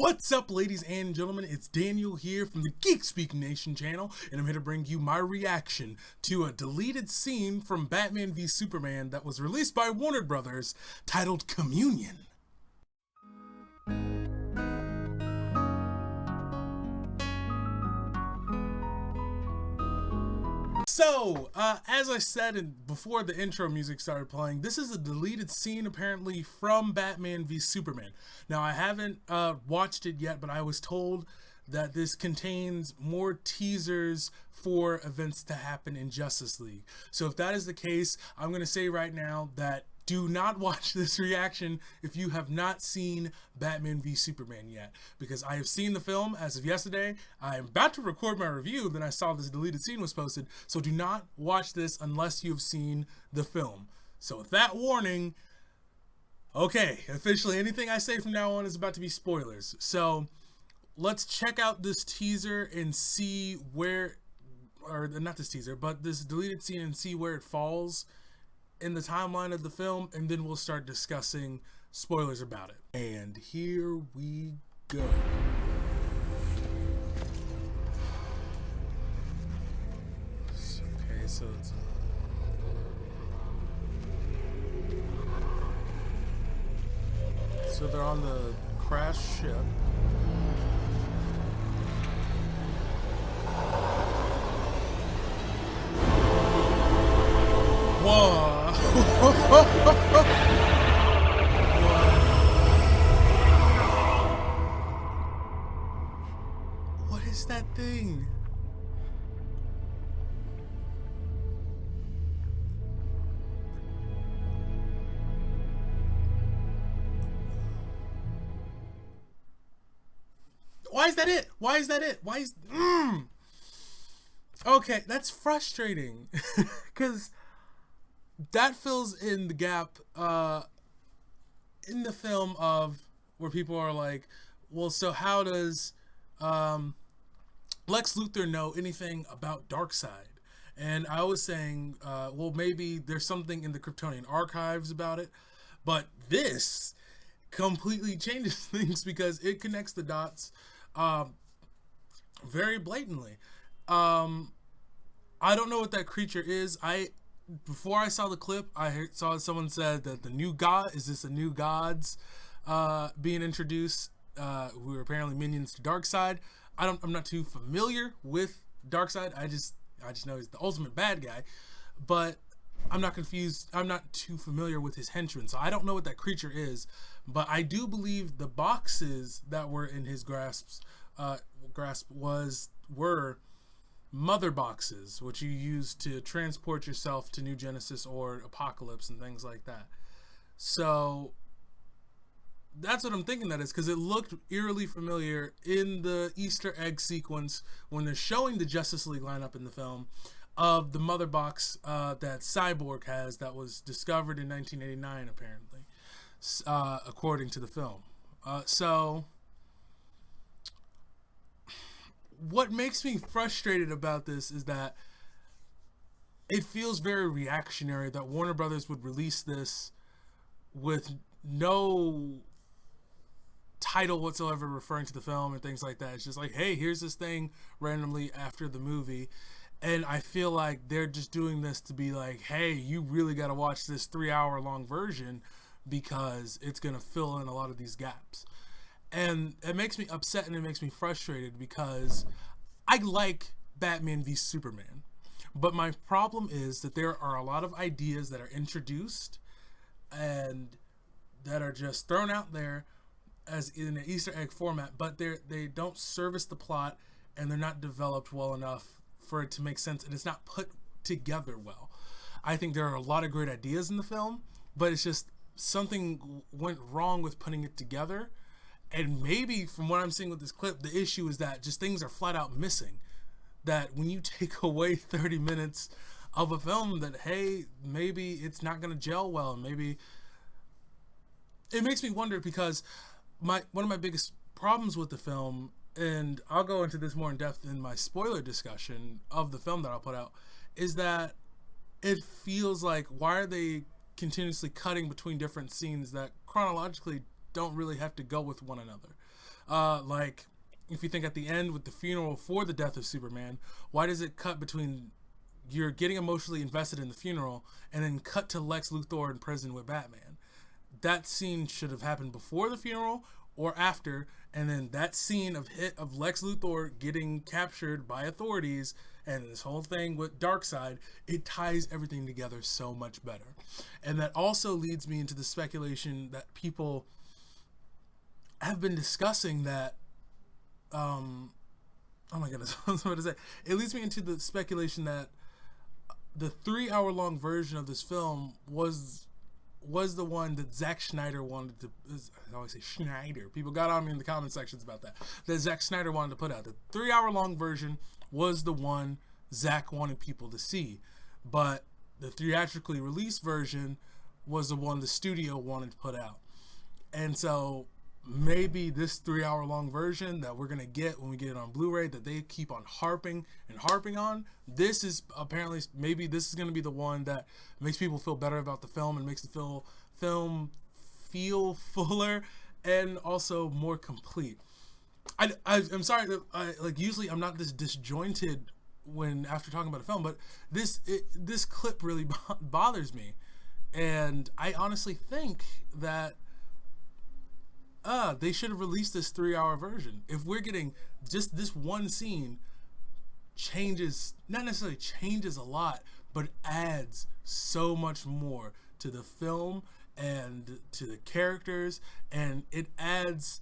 What's up, ladies and gentlemen? It's Daniel here from the Geek Speak Nation channel, and I'm here to bring you my reaction to a deleted scene from Batman v Superman that was released by Warner Brothers titled Communion. So, as I said before the intro music started playing, this is a deleted scene apparently from Batman v Superman. Now, I haven't watched it yet, but I was told that this contains more teasers for events to happen in Justice League. So if that is the case, I'm going to say right now that do not watch this reaction if you have not seen Batman v Superman yet, because I have seen the film as of yesterday. I am about to record my review, then I saw this deleted scene was posted, so do not watch this unless you've seen the film. So with that warning, okay, officially anything I say from now on is about to be spoilers. So let's check out this teaser and see where, or not this teaser, but this deleted scene and see where it falls in the timeline of the film, and then we'll start discussing spoilers about it. And here we go. Okay, so it's they're on the crashed ship. Whoa. What is that thing? Why is that it? Why is that it? Why is... Okay, that's frustrating. Because that fills in the gap in the film of where people are like, well, so how does Lex Luthor know anything about Darkseid? And I was saying, well, maybe there's something in the Kryptonian archives about it, but this completely changes things because it connects the dots very blatantly. I don't know what that creature is. Before I saw the clip, I saw someone said that the new god, is this a new gods being introduced, who are apparently minions to Darkseid. I'm not too familiar with Darkseid. I just know he's the ultimate bad guy, but I'm not confused. I'm not too familiar with his henchmen, so I don't know what that creature is, but I do believe the boxes that were in his grasp were mother boxes, which you use to transport yourself to New Genesis or Apocalypse and things like that. So that's what I'm thinking that is, because it looked eerily familiar in the Easter egg sequence when they're showing the Justice League lineup in the film of the mother box that Cyborg has that was discovered in 1989 apparently, according to the film. So what makes me frustrated about this is that it feels very reactionary that Warner Brothers would release this with no title whatsoever referring to the film and things like that. It's just like, hey, here's this thing randomly after the movie. And I feel like they're just doing this to be like, hey, you really got to watch this 3-hour-long version because it's going to fill in a lot of these gaps. And it makes me upset and it makes me frustrated because I like Batman v Superman. But my problem is that there are a lot of ideas that are introduced and that are just thrown out there as in an Easter egg format, but they don't service the plot and they're not developed well enough for it to make sense, and it's not put together well. I think there are a lot of great ideas in the film, but it's just something went wrong with putting it together. And maybe from what I'm seeing with this clip, the issue is that just things are flat out missing. That when you take away 30 minutes of a film, that, hey, maybe it's not going to gel well. Maybe it makes me wonder, because one of my biggest problems with the film, and I'll go into this more in depth in my spoiler discussion of the film that I'll put out, is that it feels like, why are they continuously cutting between different scenes that chronologically don't really have to go with one another? Like, if you think at the end with the funeral for the death of Superman, why does it cut between you're getting emotionally invested in the funeral and then cut to Lex Luthor in prison with Batman? That scene should have happened before the funeral or after, and then that scene of Lex Luthor getting captured by authorities and this whole thing with Darkseid, it ties everything together so much better. And that also leads me into the speculation that people have been discussing that oh my goodness, I was about to say. It leads me into the speculation that the 3-hour-long version of this film was the one that Zack Snyder wanted to. I always say Schneider. People got on me in the comment sections about that. That Zack Snyder wanted to put out. The 3-hour-long version was the one Zack wanted people to see, but the theatrically released version was the one the studio wanted to put out. And so maybe this 3-hour-long version that we're going to get when we get it on Blu-ray, that they keep on harping on, this is apparently, maybe this is going to be the one that makes people feel better about the film and makes the film feel fuller and also more complete. I'm sorry that usually I'm not this disjointed when after talking about a film, but this clip really bothers me, and I honestly think that they should have released this 3-hour version. If we're getting just this one scene, not necessarily changes a lot, but adds so much more to the film and to the characters, and it adds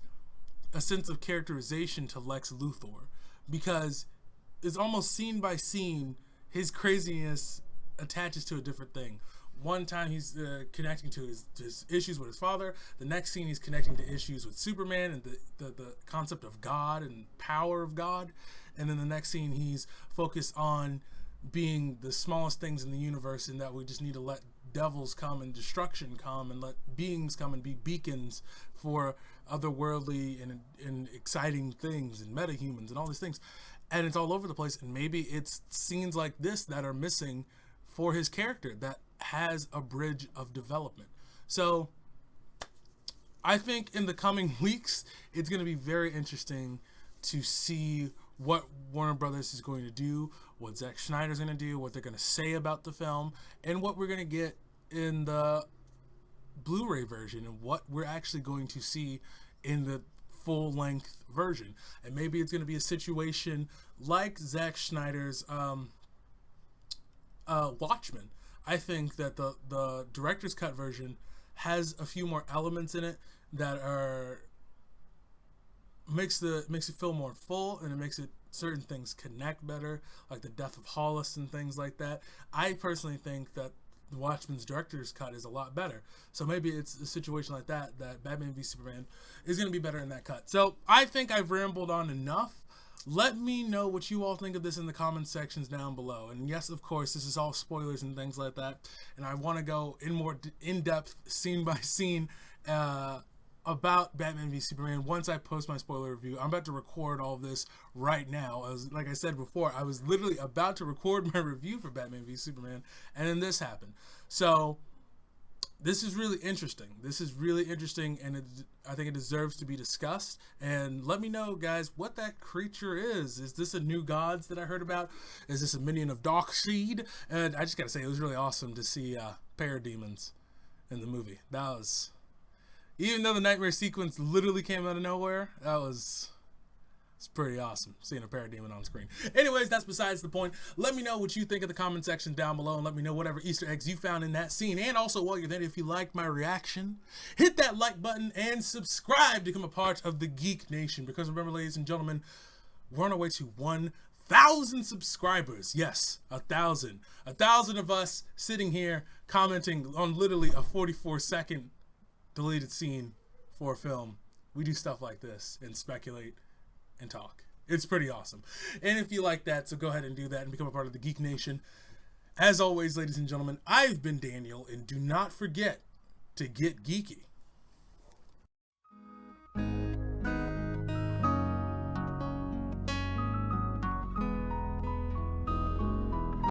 a sense of characterization to Lex Luthor, because it's almost scene by scene his craziness attaches to a different thing. One time he's connecting to his issues with his father. The next scene he's connecting to issues with Superman and the concept of God and power of God. And then the next scene he's focused on being the smallest things in the universe, and that we just need to let devils come and destruction come and let beings come and be beacons for otherworldly and exciting things and metahumans and all these things. And it's all over the place, and maybe it's scenes like this that are missing for his character that has a bridge of development. So I think in the coming weeks it's going to be very interesting to see what Warner Brothers is going to do, what Zack Snyder's going to do, what they're going to say about the film, and what we're going to get in the Blu-ray version, and what we're actually going to see in the full-length version. And maybe it's going to be a situation like Zack Snyder's Watchmen. I think that the director's cut version has a few more elements in it that makes it feel more full, and it makes it certain things connect better, like the death of Hollis and things like that. I personally think that the Watchmen's director's cut is a lot better. So maybe it's a situation like that Batman v Superman is going to be better in that cut. So I think I've rambled on enough. Let me know what you all think of this in the comment sections down below. And yes, of course, this is all spoilers and things like that. And I want to go in more in-depth, scene by scene, about Batman v Superman once I post my spoiler review. I'm about to record all of this right now. Like I said before, I was literally about to record my review for Batman v Superman, and then this happened. So this is really interesting. And I think it deserves to be discussed. And let me know, guys, what that creature is. Is this a new gods that I heard about? Is this a minion of Darkseid? And I just gotta say, it was really awesome to see parademons in the movie. That was, even though the nightmare sequence literally came out of nowhere, it's pretty awesome seeing a parademon on screen. Anyways, that's besides the point. Let me know what you think in the comment section down below, and let me know whatever Easter eggs you found in that scene. And also, while you're there, if you liked my reaction, hit that like button and subscribe to become a part of the Geek Nation. Because remember, ladies and gentlemen, we're on our way to 1,000 subscribers. Yes, 1,000. 1,000 of us sitting here commenting on literally a 44-second deleted scene for a film. We do stuff like this and speculate and talk. It's pretty awesome. And if you like that, so go ahead and do that and become a part of the Geek Nation. As always, ladies and gentlemen, I've been Daniel, and do not forget to get geeky.